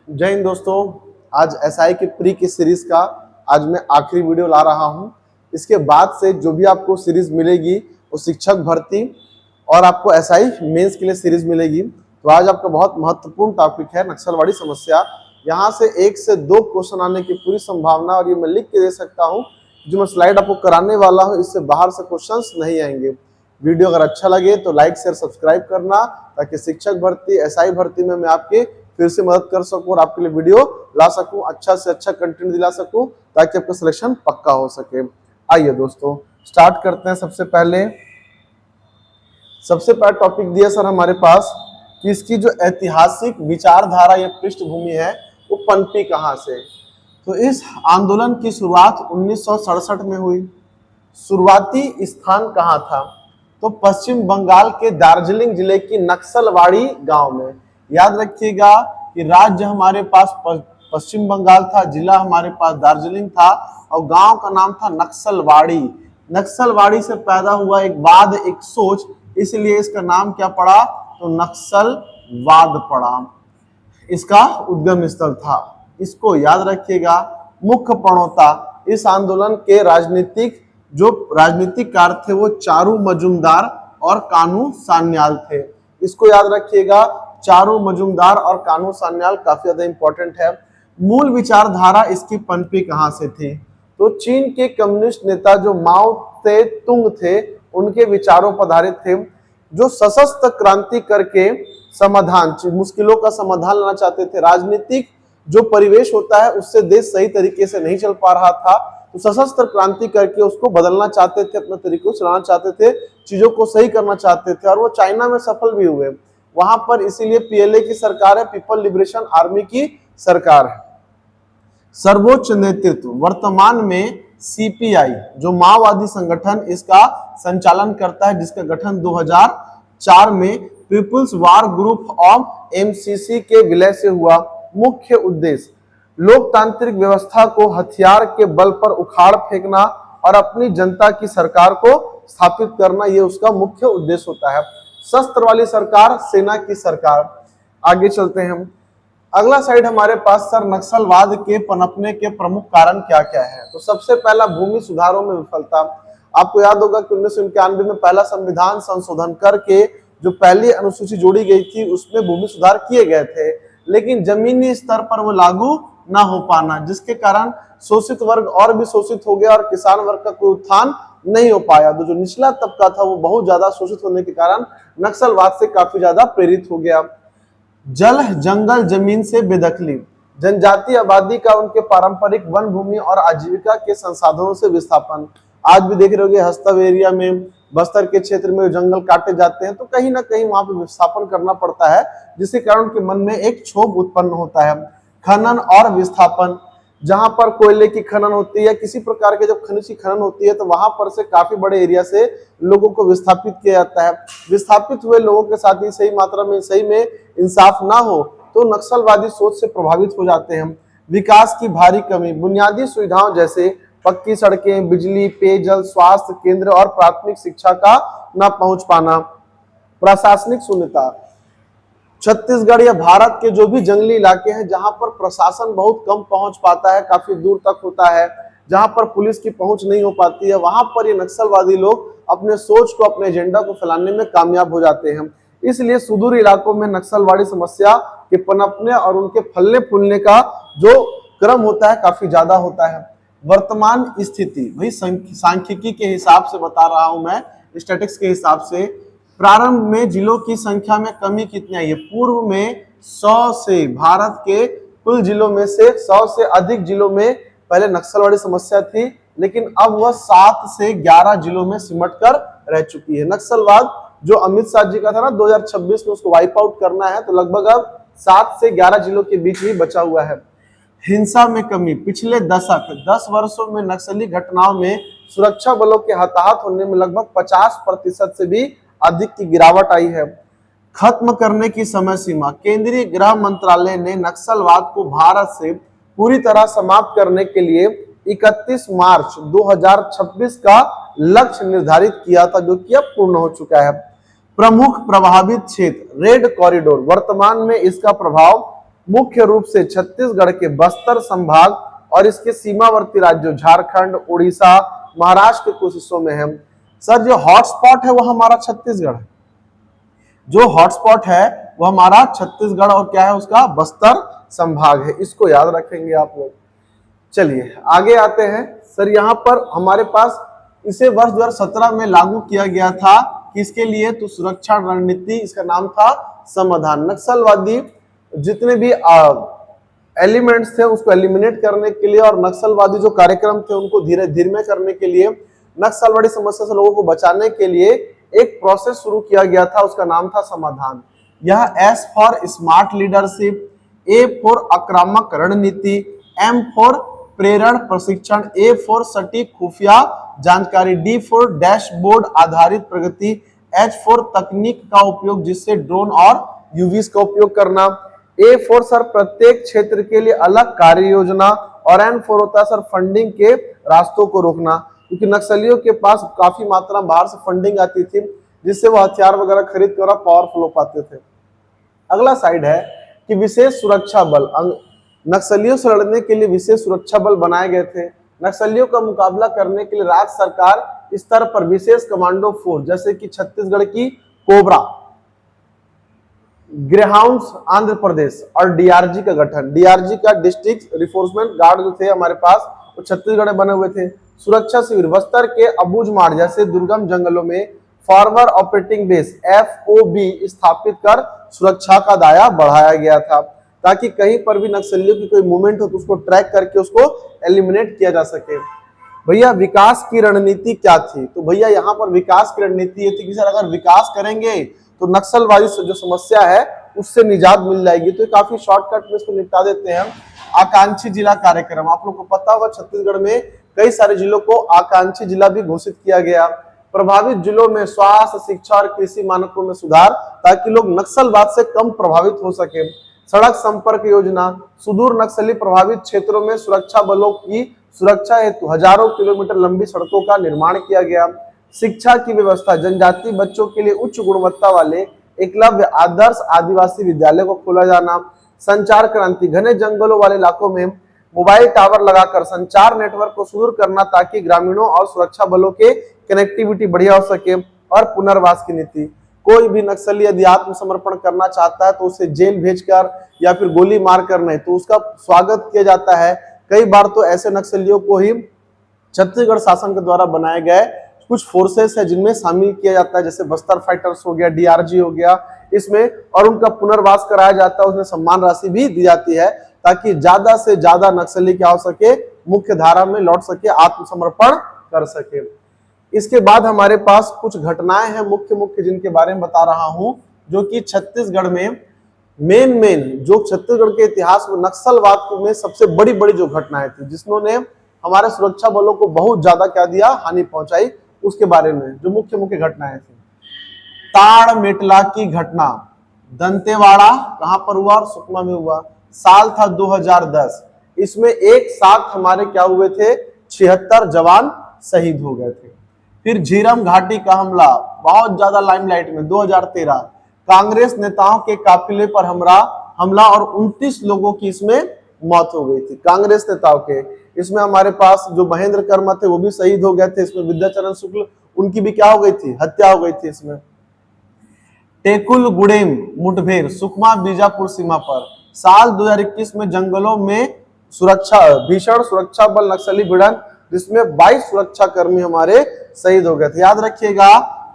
जय हिंद दोस्तों। आज एसआई की प्री की सीरीज का आज मैं आखिरी वीडियो ला रहा हूं। इसके बाद से जो भी आपको सीरीज मिलेगी वो शिक्षक भर्ती और आपको एसआई मेंस के लिए सीरीज मिलेगी। तो आज आपका बहुत महत्वपूर्ण टॉपिक है नक्सलवाड़ी समस्या। यहाँ से 1 से 2 क्वेश्चन आने की पूरी संभावना, और ये मैं लिख के दे सकता हूँ। जो मैं स्लाइड आपको कराने वाला हूँ इससे बाहर से क्वेश्चंस नहीं आएंगे। वीडियो अगर अच्छा लगे तो लाइक शेयर सब्सक्राइब करना, ताकि शिक्षक भर्ती एसआई भर्ती में मैं आपके फिर से मदद कर सकूं और आपके लिए वीडियो ला सकूं, अच्छा से अच्छा कंटेंट दिला सकूं, ताकि आपका सिलेक्शन पक्का हो सके। आइए दोस्तों स्टार्ट करते हैं। सबसे पहले टॉपिक दिया सर हमारे पास कि इसकी जो ऐतिहासिक विचारधारा या पृष्ठभूमि है वो पनपी कहाँ से। तो इस आंदोलन की शुरुआत 1967 में हुई। शुरुआती स्थान कहाँ था? तो पश्चिम बंगाल के दार्जिलिंग जिले की नक्सलवाड़ी गांव में। याद रखिएगा कि राज्य हमारे पास पश्चिम बंगाल था, जिला हमारे पास दार्जिलिंग था और गांव का नाम था नक्सलवाड़ी। नक्सलवाड़ी से पैदा हुआ एक वाद, एक सोच, इसलिए इसका नाम क्या पड़ा? तो नक्सलवाद पड़ा। इसका उद्गम स्थल था। इसको याद रखिएगा। मुख्य प्रणेता इस आंदोलन के राजनीतिक कार थे वो चारू मजुमदार और कानू सान्याल थे। इसको याद रखिएगा, चारू मजुमदार और कानू सान्याल काफी ज्यादा इंपॉर्टेंट है। मूल विचारधारा इसकी पनपी कहां से थी? तो चीन के कम्युनिस्ट नेता जो माओ से तुंग थे, उनके विचारों पर आधारित थे, जो सशस्त्र क्रांति करके मुश्किलों का समाधान लाना चाहते थे। राजनीतिक जो परिवेश होता है उससे देश सही तरीके से नहीं चल पा रहा था, तो सशस्त्र क्रांति करके उसको बदलना चाहते थे, अपने तरीकों से चलाना चाहते थे, चीजों को सही करना चाहते थे, और वो चाइना में सफल भी हुए वहां पर। इसीलिए पीएलए की सरकार है, पीपल लिबरेशन आर्मी की सरकार है। सर्वोच्च नेतृत्व वर्तमान में सीपीआई जो माओवादी संगठन इसका संचालन करता है, जिसका गठन 2004 में people's war group of MCC के विलय से हुआ। मुख्य उद्देश्य लोकतांत्रिक व्यवस्था को हथियार के बल पर उखाड़ फेंकना और अपनी जनता की सरकार को स्थापित करना, ये उसका मुख्य उद्देश्य होता है। शस्त्र वाली सरकार, सेना की सरकार। आगे चलते हैं हम। अगला साइड हमारे पास सर नक्सलवाद के पनपने के प्रमुख कारण क्या क्या है। तो सबसे पहला भूमि सुधारों में विफलता। आपको याद होगा कि 1991 में पहला संविधान संशोधन करके जो पहली अनुसूची जोड़ी गई थी उसमें भूमि सुधार किए गए थे, लेकिन जमीनी स्तर पर वो लागू ना हो पाना, जिसके कारण शोषित वर्ग और भी शोषित हो गया और किसान वर्ग का कोई उत्थान नहीं हो पाया। तो जो निचला तबका था वो बहुत ज्यादा शोषित होने के कारण नक्सलवाद से काफी ज्यादा प्रेरित हो गया। जल जंगल जमीन से बेदखली, जनजातीय आबादी का उनके पारंपरिक वन भूमि और आजीविका के संसाधनों से विस्थापन। आज भी देख रहे होंगे हस्तव एरिया में, बस्तर के क्षेत्र में जंगल काटे जाते हैं, तो कहीं ना कहीं वहां पे विस्थापन करना पड़ता है, जिसके कारण उनके मन में एक क्षोभ उत्पन्न होता है। खनन और विस्थापन, जहां पर कोयले की खनन होती है, किसी प्रकार के जब खनिज की खनन होती है तो वहां पर से काफी बड़े एरिया से लोगों को विस्थापित किया जाता है। विस्थापित हुए लोगों के साथ ही सही मात्रा में सही में इंसाफ ना हो तो नक्सलवादी सोच से प्रभावित हो जाते हैं। विकास की भारी कमी, बुनियादी सुविधाओं जैसे पक्की सड़कें, बिजली, पेयजल, स्वास्थ्य केंद्र और प्राथमिक शिक्षा का न पहुंच पाना। प्रशासनिक शून्यता, छत्तीसगढ़ या भारत के जो भी जंगली इलाके हैं जहां पर प्रशासन बहुत कम पहुंच पाता है, काफी दूर तक होता है, जहां पर पुलिस की पहुंच नहीं हो पाती है, वहां पर ये नक्सलवादी लोग अपने सोच को, अपने एजेंडा को फैलाने में कामयाब हो जाते हैं। इसलिए सुदूर इलाकों में नक्सलवाड़ी समस्या के पनपने और उनके फलने फूलने का जो क्रम होता है काफी ज्यादा होता है। वर्तमान स्थिति भाई सांख्यिकी के हिसाब से बता रहा हूं मैं, स्टैटिस्टिक्स के हिसाब से प्रारंभ में जिलों की संख्या में कमी कितनी आई है? पूर्व में 100 से, भारत के कुल जिलों में से 100 से अधिक जिलों में पहले नक्सलवाड़ी समस्या थी, लेकिन अब वह 7 से 11 जिलों में सिमट कर रह चुकी है। नक्सलवाद जो अमित शाह जी का था ना 2026 में, उसको वाइप आउट करना है, तो लगभग अब 7 से 11 जिलों के बीच ही बचा हुआ है। हिंसा में कमी, पिछले 10 वर्षों में नक्सली घटनाओं में सुरक्षा बलों के हताहत होने में लगभग 50% से भी अधिक की गिरावट आई है। खत्म करने की समय सीमा, केंद्रीय गृह मंत्रालय ने नक्सलवाद को भारत से पूरी तरह समाप्त करने के लिए 31 मार्च 2026 का लक्ष्य निर्धारित किया था, जो कि अब पूर्ण हो चुका है। प्रमुख प्रभावित क्षेत्र, रेड कॉरिडोर, वर्तमान में इसका प्रभाव मुख्य रूप से छत्तीसगढ़ के बस्तर संभाग और इसके सीमावर्ती राज्यों झारखंड, उड़ीसा, महाराष्ट्र के कुछ हिस्सों में है। सर जो हॉटस्पॉट है वो हमारा छत्तीसगढ़ है, जो हॉटस्पॉट है वो हमारा छत्तीसगढ़ और क्या है उसका बस्तर संभाग है, इसको याद रखेंगे आप लोग। चलिए आगे आते हैं। सर यहाँ पर हमारे पास इसे वर्ष 2017 में लागू किया गया था, किसके लिए, तो सुरक्षा रणनीति, इसका नाम था समाधान। नक्सलवादी जितने भी एलिमेंट्स थे उसको एलिमिनेट करने के लिए और नक्सलवादी जो कार्यक्रम थे उनको धीरे धीरे करने के लिए, नक्सलवादी समस्या से लोगों को बचाने के लिए एक प्रोसेस शुरू किया गया था, उसका नाम था समाधान। यह S for smart leadership, A for आक्रामक रणनीति, एम फॉर प्रेरण प्रशिक्षण, ए फॉर सटीक खुफिया जानकारी, डी फॉर डैशबोर्ड आधारित प्रगति, एच फॉर तकनीक का उपयोग जिससे ड्रोन और यूवीज का उपयोग करना, ए फॉर सर प्रत्येक क्षेत्र के लिए अलग कार्य योजना, और एन फॉर होता है सर फंडिंग के रास्तों को रोकना, क्योंकि नक्सलियों के पास काफी मात्रा बाहर से फंडिंग आती थी जिससे वो हथियार वगैरह खरीद कर पावरफुल हो पाते थे। अगला साइड है कि विशेष सुरक्षा बल, नक्सलियों से लड़ने के लिए विशेष सुरक्षा बल बनाए गए थे। नक्सलियों का मुकाबला करने के लिए राज्य सरकार स्तर पर विशेष कमांडो फोर्स जैसे कि छत्तीसगढ़ की कोबरा, ग्रेहाउंड्स आंध्र प्रदेश और डीआरजी का गठन, डीआरजी का डिस्ट्रिक्ट रिफोर्समेंट गार्ड जो थे हमारे पास वो छत्तीसगढ़ में बने हुए थे। सुरक्षा शिविर, बस्तर के अबूझमाड़ जैसे दुर्गम जंगलों में फॉरवर्ड ऑपरेटिंग बेस FOB स्थापित कर सुरक्षा का दायरा बढ़ाया गया था, ताकि कहीं पर भी नक्सलियों की कोई मूवमेंट हो तो उसको ट्रैक करके उसको एलिमिनेट किया जा सके। भैया विकास की रणनीति क्या थी, तो भैया यहाँ पर विकास की रणनीति ये थी कि सर अगर विकास करेंगे तो नक्सलवादी जो समस्या है उससे निजात मिल जाएगी। तो काफी शॉर्टकट में इसको निपटा देते हैं। आकांक्षी जिला कार्यक्रम, आप लोग को पता होगा छत्तीसगढ़ में कई सारे जिलों को आकांक्षी जिला भी घोषित किया गया। प्रभावित जिलों में स्वास्थ्य, शिक्षा और कृषि मानकों में सुधार ताकि लोग नक्सलवाद से कम प्रभावित हो सके। सड़क संपर्क योजना, सुदूर नक्सली प्रभावित क्षेत्रों में सुरक्षा बलों की सुरक्षा हेतु हजारों किलोमीटर लंबी सड़कों का निर्माण किया गया। शिक्षा की व्यवस्था, जनजाति बच्चों के लिए उच्च गुणवत्ता वाले एकलव्य आदर्श आदिवासी विद्यालय को खोला जाना। संचार क्रांति, घने जंगलों वाले इलाकों में मोबाइल टावर लगाकर संचार नेटवर्क को सुदूर करना ताकि ग्रामीणों और सुरक्षा बलों के कनेक्टिविटी बढ़िया हो सके। और पुनर्वास की नीति, कोई भी नक्सली यदि आत्मसमर्पण करना चाहता है तो उसे जेल भेजकर या फिर गोली मार कर नहीं तो उसका स्वागत किया जाता है। कई बार तो ऐसे नक्सलियों को ही छत्तीसगढ़ शासन के द्वारा बनाए गए कुछ फोर्सेस है जिनमें शामिल किया जाता है, जैसे बस्तर फाइटर्स हो गया, डीआरजी हो गया इसमें, और उनका पुनर्वास कराया जाता है, उसमें सम्मान राशि भी दी जाती है ताकि ज्यादा से ज्यादा नक्सली क्या हो सके, मुख्य धारा में लौट सके, आत्मसमर्पण कर सके। इसके बाद हमारे पास कुछ घटनाएं हैं मुख्य जिनके बारे में बता रहा हूं, जो कि छत्तीसगढ़ में मेन जो छत्तीसगढ़ के इतिहास में नक्सलवाद में सबसे बड़ी जो घटनाएं थी जिन्होंने हमारे सुरक्षा बलों को बहुत ज्यादा क्या दिया, हानि पहुंचाई, उसके बारे में जो मुख्य घटनाएं थी। ताड़मेटला की घटना, दंतेवाड़ा कहां पर हुआ और सुकमा में हुआ, साल था 2010। इसमें एक साथ हमारे क्या हुए थे, 76 जवान शहीद हो गए थे। फिर झीरम घाटी का हमला बहुत ज्यादा लाइमलाइट में 2013, कांग्रेस नेताओं के काफिले पर हमला और 29 लोगों की इसमें मौत हो गई थी, कांग्रेस नेताओं के। इसमें हमारे पास जो महेंद्र कर्मा थे वो भी शहीद हो गए थे, इसमें विद्याचरण शुक्ल उनकी भी क्या हो गई थी, हत्या हो गई थी इसमें। टेकुल गुड़ेम मुठभेड़ सुकमा बीजापुर सीमा पर, साल 2021 में जंगलों में भीषण सुरक्षा बल नक्सली भिड़ंत जिसमें 22 सुरक्षा कर्मी हमारे शहीद हो गए थे। याद रखिएगा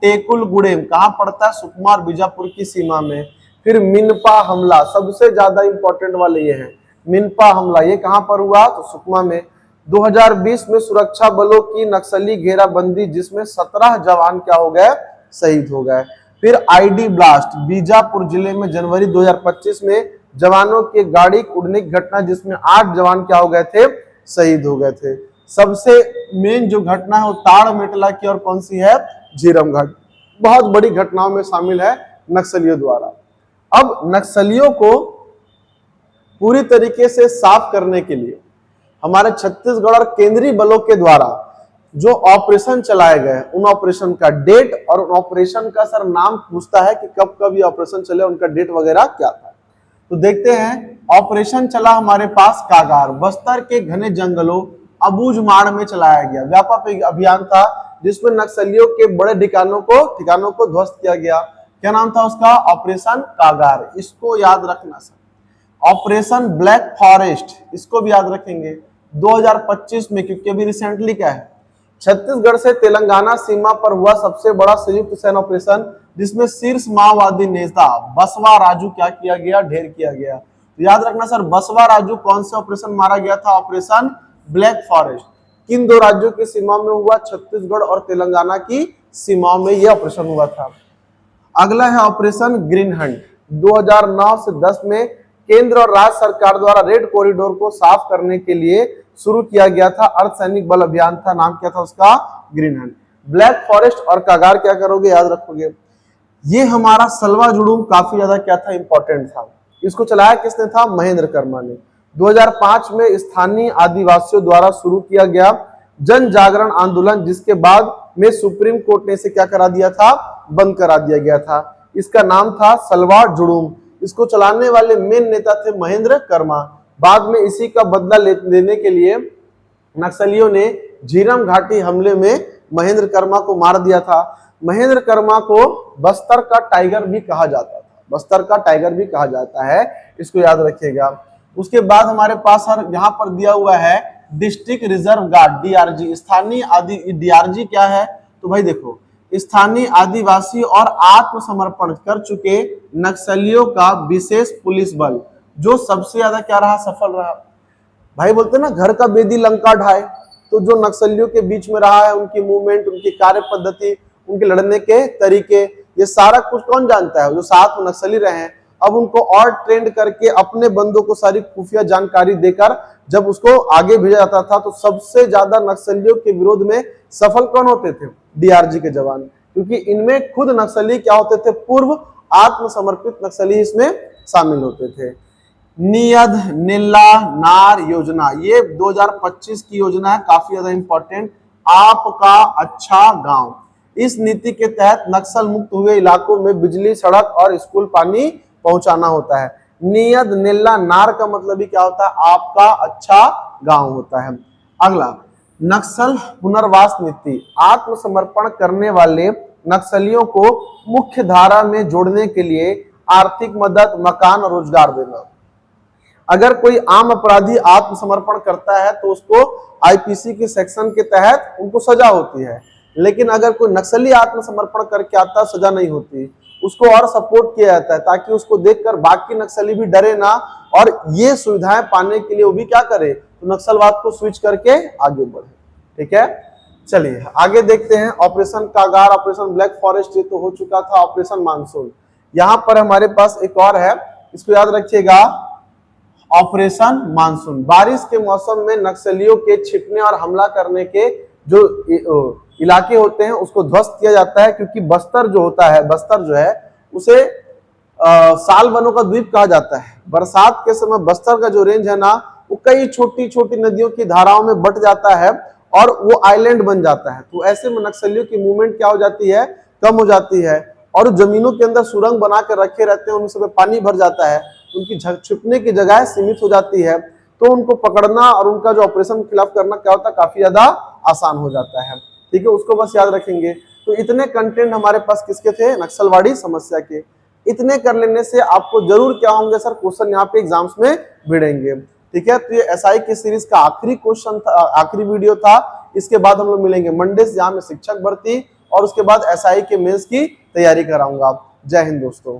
टेकुल गुड़ेम कहां पड़ता है, सुकमा और बीजापुर की सीमा में। फिर मिनपा हमला, सबसे ज्यादा इंपॉर्टेंट वाले ये हैं, मिनपा हमला ये कहां पर हुआ, तो सुकमा में। 2020 में सुरक्षा बलों की नक्सली घेराबंदी जिसमें 17 जवान क्या हो गए, शहीद हो गए। फिर आईडी ब्लास्ट, बीजापुर जिले में जनवरी 2025 में जवानों की गाड़ी उड़ने की घटना जिसमें 8 जवान क्या हो गए थे, शहीद हो गए थे। सबसे मेन जो घटना है वो ताड़मेटला की और कौन सी है, झीरम घाटी, बहुत बड़ी घटनाओं में शामिल है नक्सलियों द्वारा। अब नक्सलियों को पूरी तरीके से साफ करने के लिए हमारे छत्तीसगढ़ और केंद्रीय बलों के द्वारा जो ऑपरेशन चलाए गए, उन ऑपरेशन का डेट और उन ऑपरेशन का सर नाम पूछता है कि कब कब ये ऑपरेशन चले, उनका डेट वगैरह क्या था। तो देखते हैं ऑपरेशन चला हमारे पास कागार, बस्तर के घने जंगलों अबूझमाड़ में चलाया गया व्यापक अभियान था जिसमें नक्सलियों के बड़े ठिकानों को ध्वस्त किया गया। क्या नाम था उसका? ऑपरेशन कागार। इसको याद रखना सर। ऑपरेशन ब्लैक फॉरेस्ट, इसको भी याद रखेंगे 2025 में, क्योंकि अभी रिसेंटली क्या है, छत्तीसगढ़ से तेलंगाना सीमा पर हुआ सबसे बड़ा संयुक्त सैन्य ऑपरेशन जिसमें शीर्ष माओवादी नेता बसवा राजू क्या किया गया? ढेर किया गया। तो याद रखना सर, बसवा राजू कौन से ऑपरेशन मारा गया था? Operation black forest. किन दो राज्यों की सीमा में हुआ? छत्तीसगढ़ और तेलंगाना की सीमाओं में यह ऑपरेशन हुआ था। अगला है ऑपरेशन ग्रीन हंट। 2009 से 10 में केंद्र और राज्य सरकार द्वारा रेड कॉरिडोर को साफ करने के लिए शुरू किया गया था अर्धसैनिक बल अभियान था। नाम क्या था उसका? Green Hunt. ब्लैक फॉरेस्ट और कागार क्या करोगे? याद रखोगे। ये हमारा सलवा जुड़ूम काफी ज्यादा क्या था? इंपॉर्टेंट था। इसको चलाया किसने था? महेंद्र कर्मा ने। 2005 में स्थानीय आदिवासियों द्वारा शुरू किया गया जन जागरण आंदोलन, जिसके बाद में सुप्रीम कोर्ट ने इसे क्या करा दिया था? बंद करा दिया गया था। इसका नाम था सलवा जुड़ूम। इसको चलाने वाले मेन नेता थे महेंद्र कर्मा। बाद में इसी का बदला लेने के लिए नक्सलियों ने झीरम घाटी हमले में महेंद्र कर्मा को मार दिया था। महेंद्र कर्मा को बस्तर का टाइगर भी कहा जाता था, बस्तर का टाइगर भी कहा जाता है, इसको याद रखिएगा। उसके बाद हमारे पास यहाँ पर दिया हुआ है डिस्ट्रिक्ट रिजर्व गार्ड डीआरजी। स्थानीय आदि डीआरजी क्या है? तो भाई देखो, स्थानीय आदिवासी और आत्मसमर्पण कर चुके नक्सलियों का विशेष पुलिस बल जो सबसे ज्यादा क्या रहा? सफल रहा। भाई बोलते ना, घर का बेदी लंका ढाए, तो जो नक्सलियों के बीच में रहा है, उनकी मूवमेंट, उनकी कार्य पद्धति, उनके लड़ने के तरीके, ये सारा कुछ कौन जानता है? जो साथ में नक्सली रहे हैं। अब उनको और ट्रेंड करके अपने बंदों को सारी खुफिया जानकारी देकर जब उसको आगे भेजा जाता था, तो सबसे ज्यादा नक्सलियों के विरोध में सफल कौन होते थे? डीआरजी के जवान। क्योंकि इनमें खुद नक्सली क्या होते थे? पूर्व आत्मसमर्पित नक्सली इसमें शामिल होते थे। नियद नीला नार योजना, ये 2025 की योजना है, काफी ज्यादा इंपॉर्टेंट। आपका अच्छा गांव, इस नीति के तहत नक्सल मुक्त हुए इलाकों में बिजली, सड़क और स्कूल पानी पहुंचाना होता है। नियद नीला नार का मतलब ही क्या होता है? आपका अच्छा गांव होता है। अगला, नक्सल पुनर्वास नीति। आत्मसमर्पण करने वाले नक्सलियों को मुख्य धारा में जोड़ने के लिए आर्थिक मदद, मकान और रोजगार देना। अगर कोई आम अपराधी आत्मसमर्पण करता है तो उसको आईपीसी के सेक्शन के तहत उनको सजा होती है, लेकिन अगर कोई नक्सली आत्मसमर्पण करके आता है, सजा नहीं होती, उसको और सपोर्ट किया जाता है ताकि उसको देखकर बाकी नक्सली भी डरे ना, और ये सुविधाएं पाने के लिए वो भी क्या करे? तो नक्सलवाद को स्विच करके आगे बढ़े। ठीक है, चलिए आगे देखते हैं। ऑपरेशन कागार, ऑपरेशन ब्लैक फॉरेस्ट ये तो हो चुका था। ऑपरेशन मानसून, यहाँ पर हमारे पास एक और है, इसको याद रखिएगा। ऑपरेशन मानसून, बारिश के मौसम में नक्सलियों के छिपने और हमला करने के जो इलाके होते हैं उसको ध्वस्त किया जाता है, क्योंकि बस्तर जो होता है, बस्तर जो है उसे साल वनों का द्वीप कहा जाता है। बरसात के समय बस्तर का जो रेंज है ना, वो कई छोटी छोटी नदियों की धाराओं में बट जाता है और वो आइलैंड बन जाता है। तो ऐसे में नक्सलियों की मूवमेंट क्या हो जाती है? कम हो जाती है, और जमीनों के अंदर सुरंग बना कर रखे रहते हैं, उनमें सब पानी भर जाता है, उनकी छुपने की जगह सीमित हो जाती है, तो उनको पकड़ना और उनका जो ऑपरेशन खिलाफ करना क्या होता है? काफी ज्यादा आसान हो जाता है। ठीक है, उसको बस याद रखेंगे। तो इतने कंटेंट हमारे पास किसके थे? नक्सलवाड़ी समस्या के। इतने कर लेने से आपको जरूर क्या होंगे सर? क्वेश्चन यहाँ पे एग्जाम्स में भिड़ेंगे। ठीक है, तो ये एसआई की सीरीज का आखिरी क्वेश्चन था, आखिरी वीडियो था। इसके बाद हम लोग मिलेंगे मंडे से, जहाँ में शिक्षक भर्ती और उसके बाद एसआई के मेंस की तैयारी कराऊंगा। जय हिंद दोस्तों।